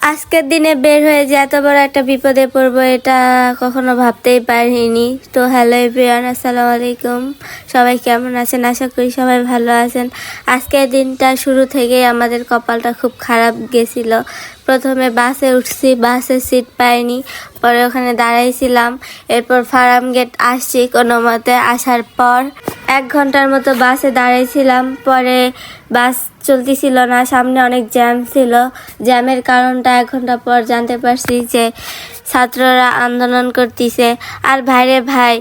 আজকের দিনে বের হয়ে যে এত বড় একটা বিপদে পড়বো এটা কখনো ভাবতেই পারিনি। তো হ্যালো এভরিওয়ান, আসসালামু আলাইকুম। সবাই কেমন আছেন? আশা করি সবাই ভালো আছেন। আজকের দিনটা শুরু থেকেই আমাদের কপালটা খুব খারাপ গেছিল। প্রথমে বাসে উঠছি, বাসে সিট পাইনি, পরে ওখানে দাঁড়াইছিলাম। এরপর ফার্ম গেট আসছি কোনো মতে। আসার পর 1 ঘন্টার মতো বাসে দাঁড়াইছিলাম। পরে বাস চলতেছিল না, সামনে অনেক জ্যাম ছিল। জ্যামের কারণটা 1 ঘন্টা পর জানতে পারছি যে ছাত্ররা আন্দোলন করতেছে। আর ভাইরে ভাই,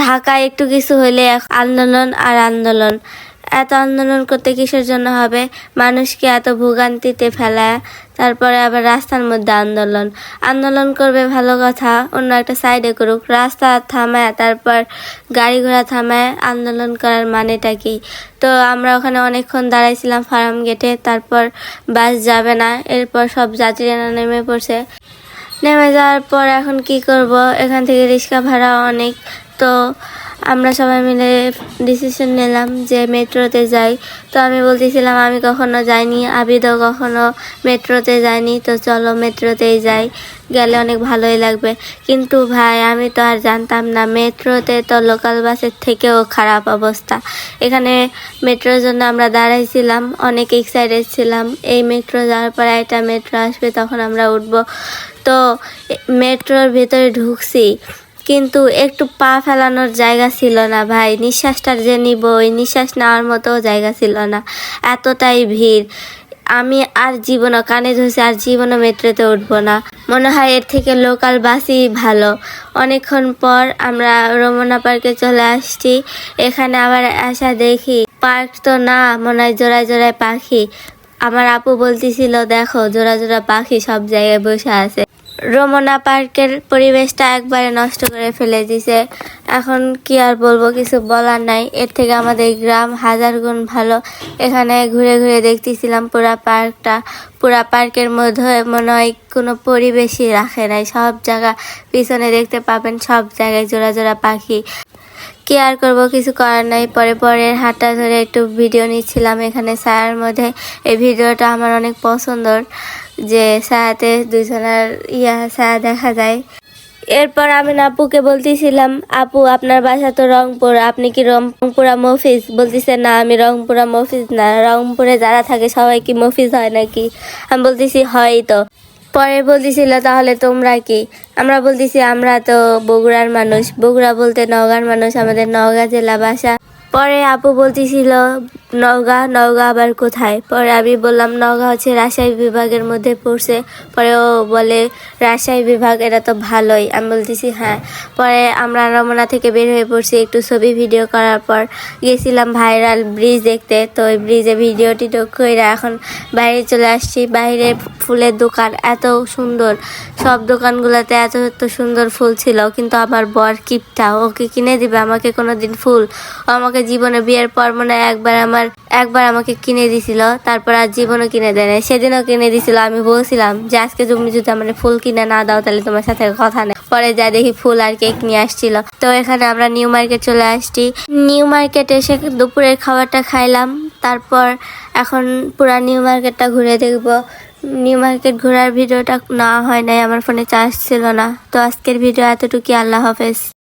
ঢাকায় একটু কিছু হইলে আন্দোলন আর আন্দোলন। এত আন্দোলন করতে কিসের জন্য হবে? মানুষকে এত ভোগান্তিতে ফেলায় তারপরে আবার রাস্তার মধ্যে আন্দোলন। আন্দোলন করবে ভালো কথা, অন্য একটা সাইডে করুক। রাস্তা থামায় তারপর গাড়ি ঘোড়া থামায় আন্দোলন করার মানেটা কি? তো আমরা ওখানে অনেকক্ষণ দাঁড়াইছিলাম ফার্ম গেটে। তারপর বাস যাবে না, এরপর সব যাত্রীরা নেমে পড়ছে। নেমে যাওয়ার পর এখন কি করব? এখান থেকে রিক্সা ভাড়া অনেক। তো আমরা সবাই মিলে ডিসিশন নিলাম যে মেট্রোতে যাই। তো আমি বলতেছিলাম আমি কখনো যাইনি, আবিদও কখনো মেট্রোতে যায়নি, তো চলো মেট্রোতেই যাই, গেলে অনেক ভালোই লাগবে। কিন্তু ভাই আমি তো আর জানতাম না মেট্রোতে তো লোকাল বাসের থেকেও খারাপ অবস্থা। এখানে মেট্রোর জন্য আমরা দাঁড়াইছিলাম, অনেক এক্সাইটেড ছিলাম। এই মেট্রো যাওয়ার পর একটা মেট্রো আসবে, তখন আমরা উঠবো। তো মেট্রোর ভিতরে ঢুকছি, কিন্তু একটু পা ফেলানোর জায়গা ছিল না ভাই। নিঃশ্বাসটা যে নিব, ওই নিঃশ্বাস নেওয়ার মতো জায়গা ছিল না, এতটাই ভিড়। আমি আর জীবনও কানে ধরছি, আর জীবনও মেট্রোতে উঠবো না। মনে হয় এর থেকে লোকাল বাসই ভালো। অনেকক্ষণ পর আমরা রমনা পার্কে চলে আসছি। এখানে আবার আসা দেখি পার্ক তো না, মনে হয় জোড়ায় জোড়ায় পাখি। আমার আপু বলতেছিল দেখো জোড়া জোড়া পাখি সব জায়গায় বসে আছে। রমনা পার্কের পরিবেশটা একবারে নষ্ট করে ফেলে দিছে। এখন কি আর বলবো, কিছু বলার নাই। এর থেকে আমাদের গ্রাম হাজার গুণ ভালো। এখানে ঘুরে ঘুরে দেখতেছিলাম পুরা পার্কটা। পুরা পার্কের মধ্যে মনে হয় কোনো পরিবেশই রাখে নাই। সব জায়গা পিছনে দেখতে পাবেন, সব জায়গায় জোড়া জোড়া পাখি। কি আর করবো, কিছু করার নাই। পরের হাতটা ধরে একটু ভিডিও নিচ্ছিলাম এখানে ছায়ার মধ্যে। এই ভিডিওটা আমার অনেক পছন্দর, যে ছায়াতে দুজনের ছায়া দেখা যায়। এরপর আমি আপুকে বলতেছিলাম, আপু আপনার বাসা তো রংপুর, আপনি কি রংপুরা মফিজ? বলতেছে না আমি রংপুরা মফিজ না, রংপুরে যারা থাকে সবাই কি মফিজ হয় নাকি? আমি বলতেছি হয় তো। পরে বলতেছিল তাহলে তোমরা কি? আমরা বলতেছি আমরা তো বগুড়ার মানুষ। বগুড়া বলতে নওগাঁর মানুষ, আমাদের নওগাঁ জেলা বাসা। পরে আপু বলতেছিল নওগাঁ আবার কোথায়? পরে আমি বললাম নওগাঁ হচ্ছে রাজশাহী বিভাগের মধ্যে পড়ছে। পরে ও বলে রাজশাহী বিভাগ, এটা তো ভালোই। আমি বলতেছি হ্যাঁ। পরে আমরা রমনা থেকে বের হয়ে পড়ছি। একটু ছবি ভিডিও করার পর গেছিলাম ভাইরাল ব্রিজ দেখতে। তো ওই ব্রিজে ভিডিও টিডিও করে এখন বাইরে চলে আসছি। বাইরে ফুলের দোকান এত সুন্দর, সব দোকানগুলোতে এত এত সুন্দর ফুল ছিল। কিন্তু আমার বর কিপটা, ওকে কিনে দিবে আমাকে কোনোদিন ফুল? ও আমাকে জীবনে বিয়ের পর মনে হয় একবার আমাকে কিনে দিছিল, তারপর আর জীবনও কিনে দেয় না। সেদিনও কিনে দিছিল। আমি বলছিলাম যে আজকে তুমি যদি আমার ফুল কিনে না দাও তাহলে তোমার সাথে কথা নেই। পরে যা দেখি ফুল আর কেক নিয়ে আসছিল। তো এখানে আমরা নিউ মার্কেট চলে আসছি। নিউ মার্কেটে এসে দুপুরের খাবারটা খাইলাম। তারপর এখন পুরা নিউ মার্কেটটা ঘুরে দেখবো। নিউ মার্কেট ঘোরার ভিডিওটা না হয় নাই, আমার ফোনে চার্জ ছিল না। তো আজকের ভিডিও এতটুকু। আল্লাহ হাফেজ।